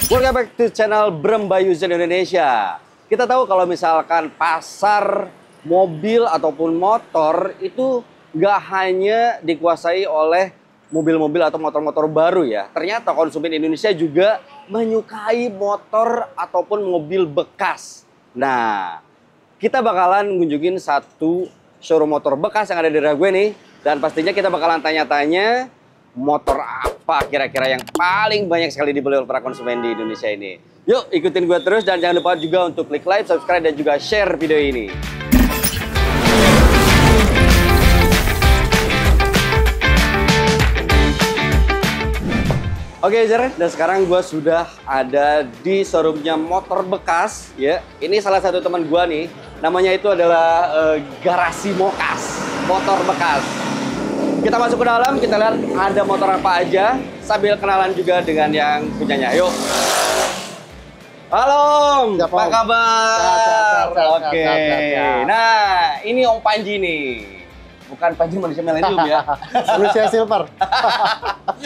Welcome back to channel Brembayuzen Indonesia. Kita tahu kalau misalkan pasar mobil ataupun motor itu nggak hanya dikuasai oleh mobil-mobil atau motor-motor baru ya. Ternyata konsumen Indonesia juga menyukai motor ataupun mobil bekas. Nah, kita bakalan ngunjungin satu showroom motor bekas yang ada di daerah gue nih. Dan pastinya kita bakalan tanya-tanya motor apa kira-kira yang paling banyak sekali dibeli oleh para konsumen di Indonesia ini. Yuk ikutin gue terus dan jangan lupa juga untuk klik like, subscribe, dan juga share video ini. Oke Jar, dan sekarang gue sudah ada di showroomnya motor bekas ya. Ini salah satu teman gue nih, namanya itu adalah Garasi Mokas, motor bekas. Kita masuk ke dalam, kita lihat ada motor apa aja, sambil kenalan juga dengan yang punyanya. Yuk. Halo, apa kabar? Oke. Nah, ini Om Panji nih. Bukan Panji manusia milenium ya. Manusia silver.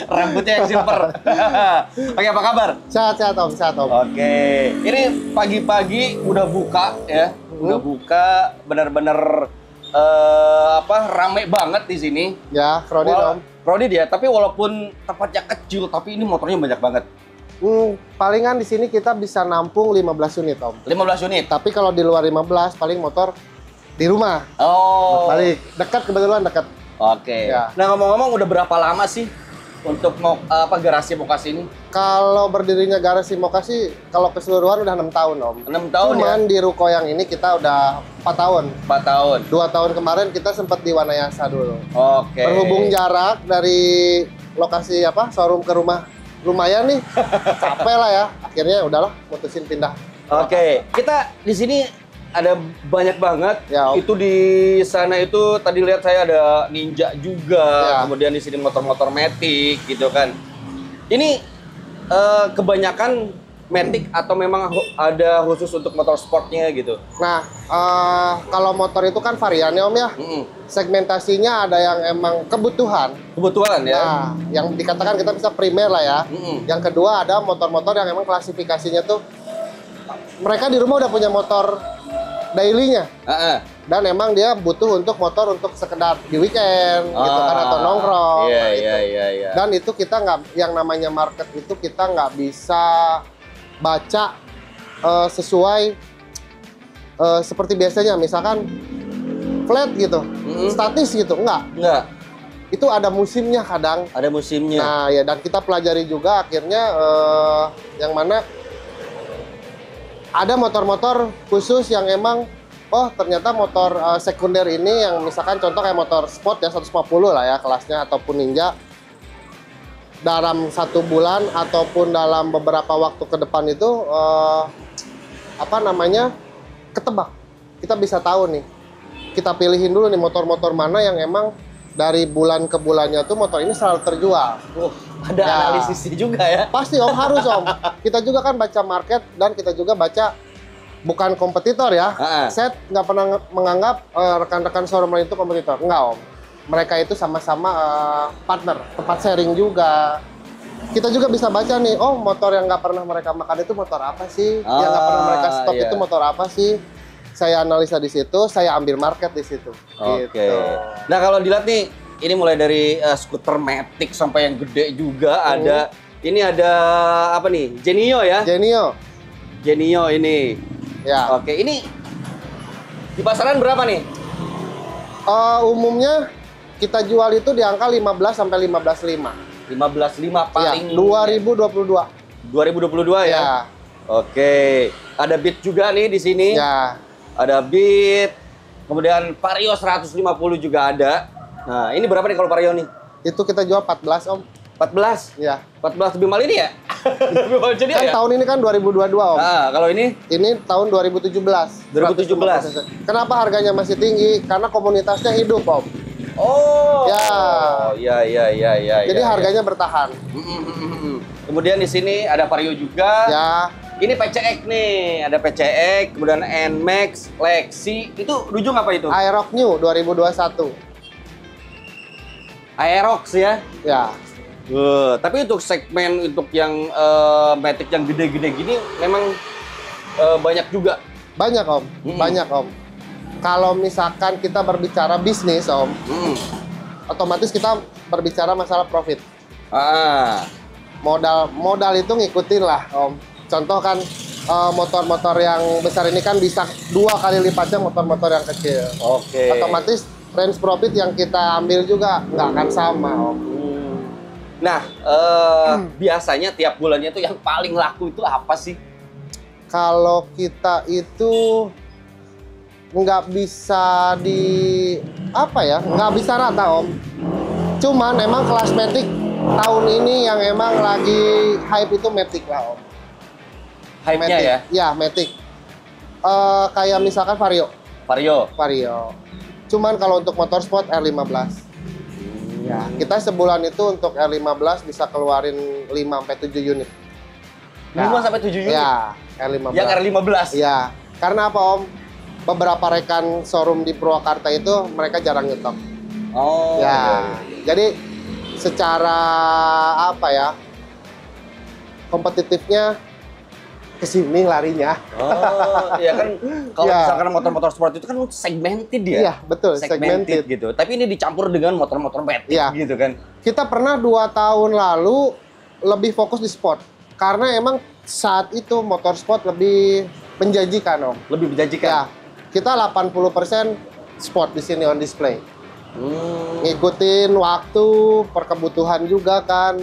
Rambutnya yang silver. Oke, apa kabar? Sehat-sehat Om, sehat Om. Oke. Ini pagi-pagi udah buka ya. Udah buka, benar-benar rame banget di sini. Ya, kredit Om. Kredit ya, tapi walaupun tempatnya kecil, tapi ini motornya banyak banget. Palingan di sini kita bisa nampung 15 unit Om. 15 unit? Tapi kalau di luar 15, paling motor di rumah. Oh. Balik, dekat kebetulan dekat. Oke. Ya. Nah ngomong-ngomong udah berapa lama sih untuk Garasi Mokas ini? Kalau berdirinya Garasi Mokas sih, kalau keseluruhan udah 6 tahun Om. 6 tahun. Cuman ya? di ruko yang ini kita udah 4 tahun. 4 tahun. 2 tahun kemarin kita sempat di Wanayasa dulu. Oke. Berhubung jarak dari lokasi showroom ke rumah lumayan nih, capek lah ya. Akhirnya udahlah, mutusin pindah. Oke. Kita di sini ada banyak banget. Ya, itu di sana itu tadi lihat saya ada Ninja juga. Ya. Kemudian di sini motor-motor Matic gitu kan. Ini kebanyakan Matic atau memang ada khusus untuk motor sportnya gitu? Nah, kalau motor itu kan variannya Om ya. Segmentasinya ada yang emang kebutuhan. Kebutuhan ya? Nah, yang dikatakan kita bisa primer lah ya. Yang kedua ada motor-motor yang emang klasifikasinya tuh mereka di rumah udah punya motor daily-nya. Dan emang dia butuh untuk motor untuk sekedar di weekend gitu kan, atau nongkrong. Iya. Dan itu kita nggak, yang namanya market itu kita nggak bisa baca sesuai seperti biasanya, misalkan flat gitu, statis gitu, enggak. Itu ada musimnya kadang. Ada musimnya. Nah ya, dan kita pelajari juga akhirnya yang mana ada motor-motor khusus yang emang ternyata motor sekunder ini yang misalkan contoh kayak motor sport ya 150 lah ya kelasnya, ataupun Ninja, dalam 1 bulan ataupun dalam beberapa waktu ke depan itu ketebak. Kita bisa tahu nih, kita pilihin dulu nih motor-motor mana yang emang dari bulan ke bulannya tuh motor ini selalu terjual. Ada analisisnya juga ya? Pasti Om, harus Om. Kita juga kan baca market dan kita juga baca, bukan kompetitor ya. Saya nggak pernah menganggap rekan-rekan showroom lain itu kompetitor. Enggak Om. Mereka itu sama-sama partner, tempat sharing juga. Kita juga bisa baca nih, motor yang nggak pernah mereka makan itu motor apa sih? Yang nggak pernah mereka stok itu motor apa sih? Saya analisa di situ, saya ambil market di situ. Oke. Gitu. Nah kalau dilihat nih, ini mulai dari skuter Matic sampai yang gede juga ada. Ini ada apa nih? Genio ya? Genio ini. Ya. Oke, ini di pasaran berapa nih? Umumnya kita jual itu di angka 15 sampai 15.500. 15.500 paling. Ya, 2022. 2022 ya? Ya. Oke. Ada Beat juga nih di sini. Ya. Ada Beat. Kemudian Vario 150 juga ada. Nah, ini berapa nih kalau Vario nih? Itu kita jual 14 Om. 14? Ya. 14 lebih mahal ini ya? Lebih mahal jadi Kan ya? tahun ini kan 2022 Om. Nah, kalau ini? Ini tahun 2017. 2017. Kenapa harganya masih tinggi? Karena komunitasnya hidup Om. Oh. Ya. Ya. Jadi harganya bertahan. Kemudian di sini ada Vario juga. Ya. Ini PCX nih, ada PCX, kemudian NMAX, Lexi. Itu Rujung apa itu? Aerox New 2021. Aerox ya? Ya. Tapi untuk segmen untuk yang Matic yang gede-gede gini memang banyak juga. Banyak Om, banyak Om. Kalau misalkan kita berbicara bisnis Om, otomatis kita berbicara masalah profit. Modal itu ngikutin lah Om. Contoh kan motor-motor yang besar ini kan bisa 2 kali lipatnya motor-motor yang kecil. Oke. Otomatis range profit yang kita ambil juga nggak akan sama Om. Nah, biasanya tiap bulannya tuh yang paling laku itu apa sih? Kalau kita itu nggak bisa nggak bisa rata Om. Cuman emang kelas Matic tahun ini yang emang lagi hype itu Matic lah Om. Hype-nya ya? Ya, Matic. Kayak misalkan Vario. Cuman kalau untuk motorsport R15. Ya, kita sebulan itu untuk R15 bisa keluarin 5-7 unit. 5-7 unit? Ya, R15. Yang R15? Iya. Karena apa Om? Beberapa rekan showroom di Purwakarta itu mereka jarang nyetok. Oh. Ya. Jadi secara kompetitifnya ke sini larinya. Oh, iya kan kalau misalkan motor-motor sport itu kan segmented ya. Iya, betul, segmented gitu. Tapi ini dicampur dengan motor-motor Matic gitu kan. Kita pernah 2 tahun lalu lebih fokus di sport. Karena emang saat itu motor sport lebih menjanjikan Om. Lebih menjanjikan. Ya. Kita 80% sport di sini on display. Ngikutin waktu, perkebutuhan juga kan,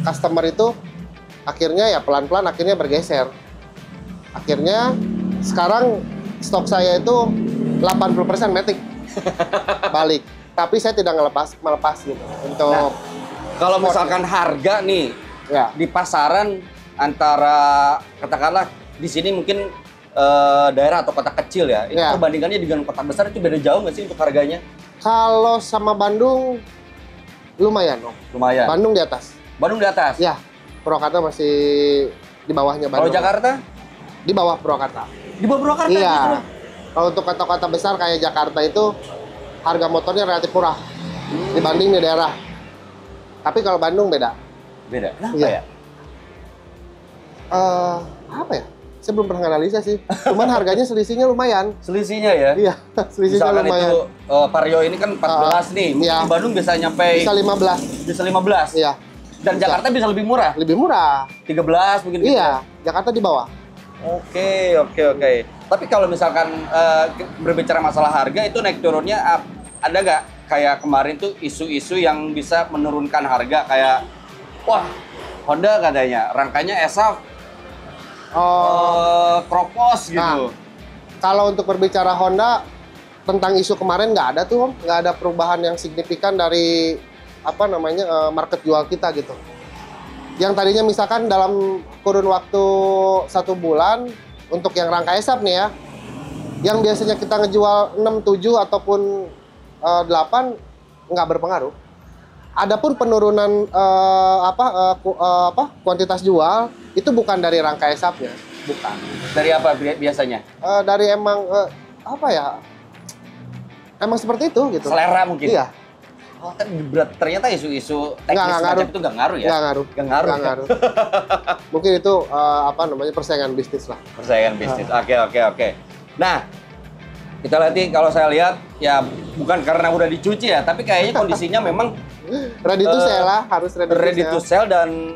customer itu akhirnya ya pelan-pelan akhirnya bergeser. Akhirnya sekarang stok saya itu 80% Matic balik. Tapi saya tidak melepas gitu untuk kalau misalkan harga nih di pasaran antara katakanlah di sini mungkin daerah atau kota kecil ya, itu perbandingannya dengan kota besar itu beda jauh nggak sih untuk harganya? Kalau sama Bandung lumayan Om. Lumayan. Bandung di atas. Bandung di atas? Ya. Purwakarta masih di bawahnya Bandung. Kalau Jakarta? Di bawah Purwakarta. Di bawah Purwakarta? Iya. Gitu. Kalau untuk kota-kota besar kayak Jakarta itu harga motornya relatif murah dibanding di daerah. Tapi kalau Bandung beda. Beda? Kenapa ya? Apa ya? Saya belum pernah analisa sih. Cuman harganya selisihnya lumayan. Selisihnya ya? Iya, selisihnya misalkan lumayan. Itu Vario ini kan 14 nih. Mungkin di Bandung bisa nyampe... Bisa 15. Bisa 15? Iya. Dan bisa. Jakarta bisa lebih murah? Lebih murah. 13 mungkin gitu? Iya, Jakarta di bawah. Oke. Tapi kalau misalkan berbicara masalah harga, itu naik turunnya ada nggak? Kayak kemarin tuh isu-isu yang bisa menurunkan harga. Kayak, wah Honda katanya, rangkanya ESAF kropos gitu. Nah, kalau untuk berbicara Honda tentang isu kemarin nggak ada tuh Om, nggak ada perubahan yang signifikan dari market jual kita gitu. Yang tadinya misalkan dalam kurun waktu 1 bulan untuk yang rangka ESAF nih ya, yang biasanya kita ngejual 6, 7 ataupun 8 nggak berpengaruh. Adapun penurunan kuantitas jual itu bukan dari rangka ESAF-nya, bukan. Dari apa biasanya? Dari emang emang seperti itu gitu. Selera mungkin. Iya. Oh, kan ternyata isu-isu teknis macam itu nggak ngaruh ya? Nggak ngaruh. Mungkin itu persaingan bisnis lah. Persaingan bisnis. Oke. Nah, kita lihat kalau saya lihat ya bukan karena udah dicuci ya, tapi kayaknya kondisinya memang ready to sell lah, harus ready to sell dan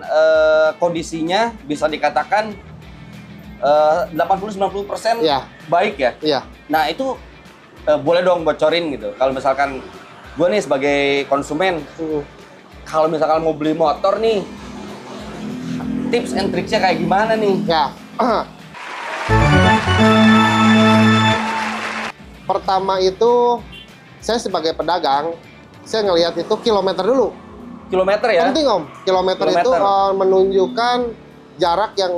kondisinya bisa dikatakan 80-90% baik ya. Iya. Nah itu boleh dong bocorin gitu. Kalau misalkan gue nih sebagai konsumen, kalau misalkan mau beli motor nih, tips and tricksnya kayak gimana nih? Ya. Pertama itu saya sebagai pedagang, saya ngelihat itu kilometer dulu. Kilometer ya? Penting Om. Kilometer. Itu menunjukkan jarak yang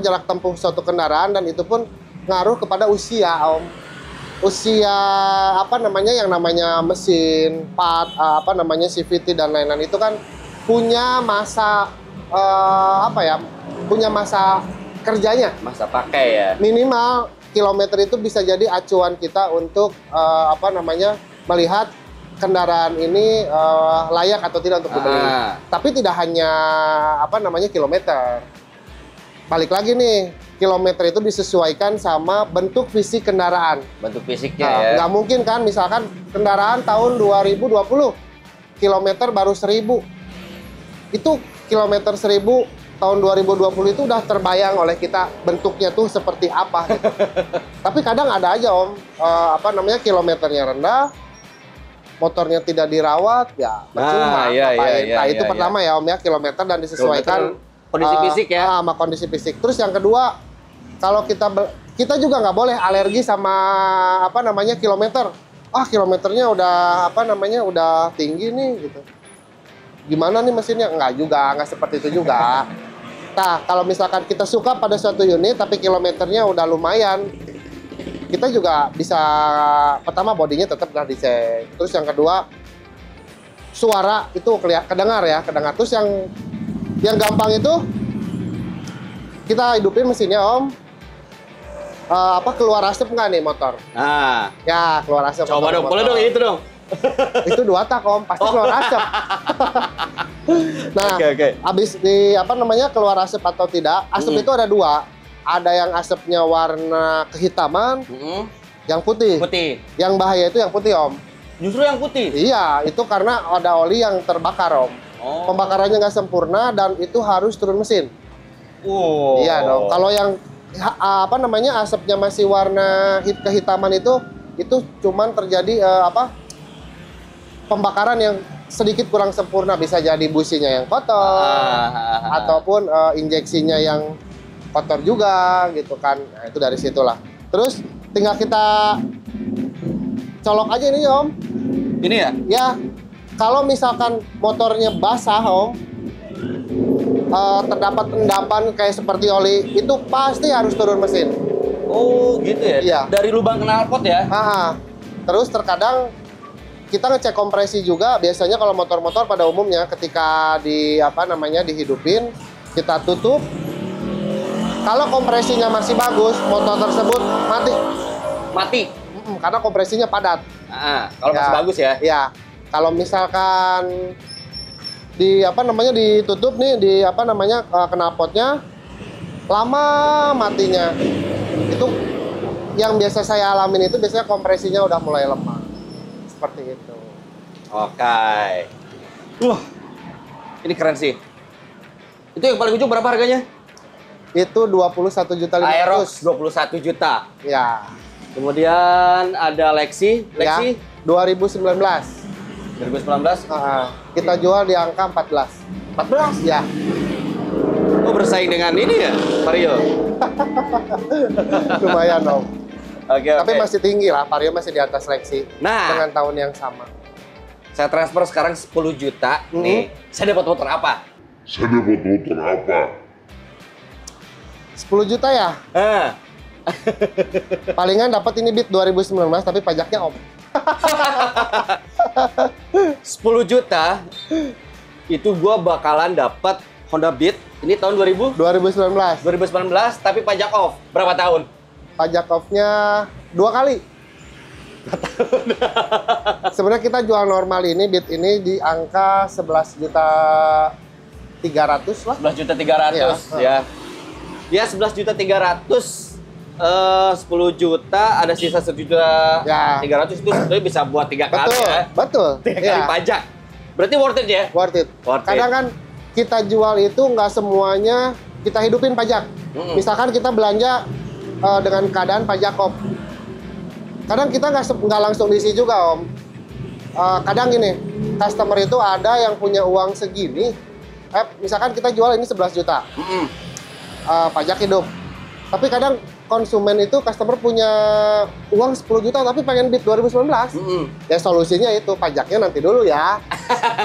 jarak tempuh suatu kendaraan, dan itu pun ngaruh kepada usia Om. Usia yang namanya mesin, part, CVT dan lain-lain itu kan punya masa punya masa kerjanya. Masa pakai ya. Minimal kilometer itu bisa jadi acuan kita untuk melihat kendaraan ini layak atau tidak untuk dibeli. Tapi tidak hanya kilometer. Balik lagi nih, kilometer itu disesuaikan sama bentuk fisik kendaraan. Bentuk fisiknya ya. Nggak mungkin kan, misalkan kendaraan tahun 2020, kilometer baru 1000. Itu kilometer 1000 tahun 2020 itu udah terbayang oleh kita bentuknya tuh seperti apa gitu. Tapi kadang ada aja Om, kilometernya rendah, motornya tidak dirawat, ya percuma. Itu pertama ya Om ya, kilometer dan disesuaikan kondisi fisik ya. Sama kondisi fisik. Terus yang kedua, kalau kita juga nggak boleh alergi sama kilometer. Kilometernya udah tinggi nih gitu. Gimana nih mesinnya? Nggak seperti itu juga. Nah, kalau misalkan kita suka pada suatu unit tapi kilometernya udah lumayan, kita juga bisa, pertama bodinya tetap udah dicek. Terus yang kedua, suara itu kedengar. Terus yang gampang itu kita hidupin mesinnya Om. Keluar asap nggak nih motor? Nah, ya keluar asap. Coba dong, boleh dong itu dong. Itu 2 tak Om, pasti keluar asap. Nah, habis keluar asap atau tidak? Asap itu ada 2. Ada yang asapnya warna kehitaman, yang putih. Yang bahaya itu yang putih Om. Justru yang putih? Iya, itu karena ada oli yang terbakar Om. Pembakarannya nggak sempurna dan itu harus turun mesin. Iya dong. Kalau yang asapnya masih warna kehitaman itu cuman terjadi pembakaran yang sedikit kurang sempurna, bisa jadi businya yang kotor ataupun injeksinya yang kotor juga gitu kan. Nah, itu dari situlah. Terus tinggal kita colok aja ini Om. Ini ya? Ya. Kalau misalkan motornya basah Om, terdapat endapan kayak seperti oli, itu pasti harus turun mesin. Oh gitu ya? Iya. Dari lubang knalpot ya? Terus terkadang kita ngecek kompresi juga. Biasanya kalau motor-motor pada umumnya ketika dihidupin, kita tutup. Kalau kompresinya masih bagus, motor tersebut mati. Karena kompresinya padat. Kalau masih bagus ya? Iya. Kalau misalkan ditutup nih knalpotnya, lama matinya. Itu yang biasa saya alamin, itu biasanya kompresinya udah mulai lemah. Seperti itu. Oke. Ini keren sih. Itu yang paling ujung berapa harganya? Itu 21.500.000. Aerox 21 juta. Ya. Kemudian ada Lexi. Ya, 2019. Kita jual di angka 14. 14? Ya. Oh, bersaing dengan ini ya, Vario? Lumayan Om. Tapi Oke. masih tinggi lah, Vario masih di atas Lexi. Nah, dengan tahun yang sama. Saya transfer sekarang 10 juta. Nih, saya dapat motor apa? 10 juta ya? Palingan dapat ini Beat 2019 tapi pajaknya Om. 10 juta itu gua bakalan dapat Honda Beat ini tahun 2019 tapi pajak off berapa tahun? Pajak off-nya 2 kali. Sebenarnya kita jual normal ini Beat ini di angka 11.300.000 lah. 11.300.000 ya. Ya 11.300.000. 10 juta ada sisa 1.300.000 itu sebenarnya bisa buat 3 kali ya. Betul. 3 kali pajak. Berarti worth it ya? Worth it. Kadang kan kita jual itu nggak semuanya kita hidupin pajak. Misalkan kita belanja dengan keadaan pajak off. Kadang kita nggak langsung diisi juga Om. Kadang gini, customer itu ada yang punya uang segini. Misalkan kita jual ini 11 juta. Pajak hidup. Tapi kadang konsumen itu customer punya uang 10 juta tapi pengen Beat 2019. Ya solusinya itu pajaknya nanti dulu ya.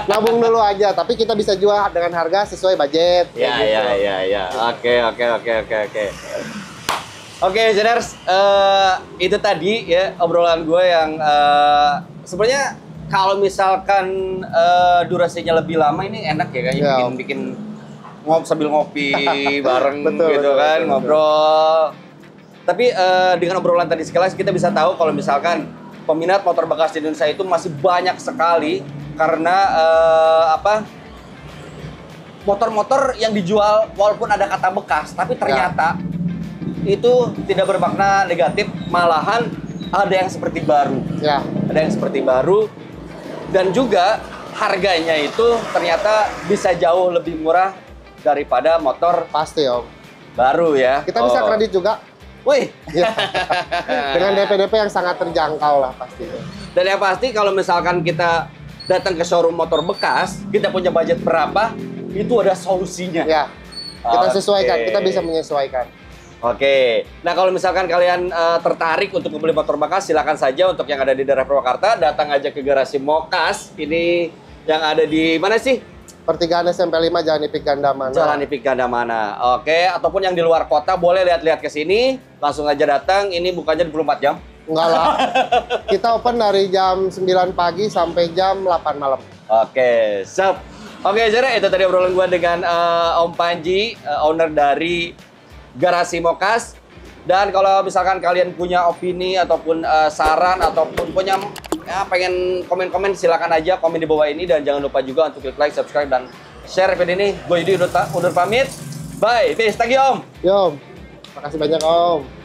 Nabung dulu aja, tapi kita bisa jual dengan harga sesuai budget. Ya. Oke. Oke, Zoners, itu tadi ya obrolan gue yang sebenarnya kalau misalkan durasinya lebih lama ini enak ya kayaknya bikin sambil ngopi bareng betul, ngobrol. Tapi dengan obrolan tadi sekilas kita bisa tahu kalau misalkan peminat motor bekas di Indonesia itu masih banyak sekali karena motor-motor yang dijual walaupun ada kata bekas, tapi ternyata itu tidak bermakna negatif, malahan ada yang seperti baru. Ya. Ada yang seperti baru dan juga harganya itu ternyata bisa jauh lebih murah daripada motor Pasti Om. baru ya. Kita bisa kredit juga. Wih. Ya. Dengan DP-DP yang sangat terjangkau lah pastinya. Dan yang pasti kalau misalkan kita datang ke showroom motor bekas, kita punya budget berapa, itu ada solusinya. Ya. Kita sesuaikan, kita bisa menyesuaikan. Oke. Nah, kalau misalkan kalian tertarik untuk membeli motor bekas, silakan saja untuk yang ada di daerah Purwakarta, datang aja ke garasi Mokas. Ini yang ada di mana sih? Pertigaan SMP 5 Jalan Ipik Gandamana. Jalan Ipik Gandamana. Oke, ataupun yang di luar kota boleh lihat-lihat ke sini, langsung aja datang. Ini bukannya 24 jam. Enggak lah. Kita open dari jam 9 pagi sampai jam 8 malam. Oke, siap. Oke, Jere, itu tadi obrolan gue dengan Om Panji, owner dari Garasi Mokas. Dan kalau misalkan kalian punya opini ataupun saran ataupun punya pengen komen-komen, silakan aja komen di bawah ini. Dan jangan lupa juga untuk klik like, subscribe, dan share video ini. Gue Yudi undur pamit. Bye, peace, thank you Om. Yo, makasih banyak Om.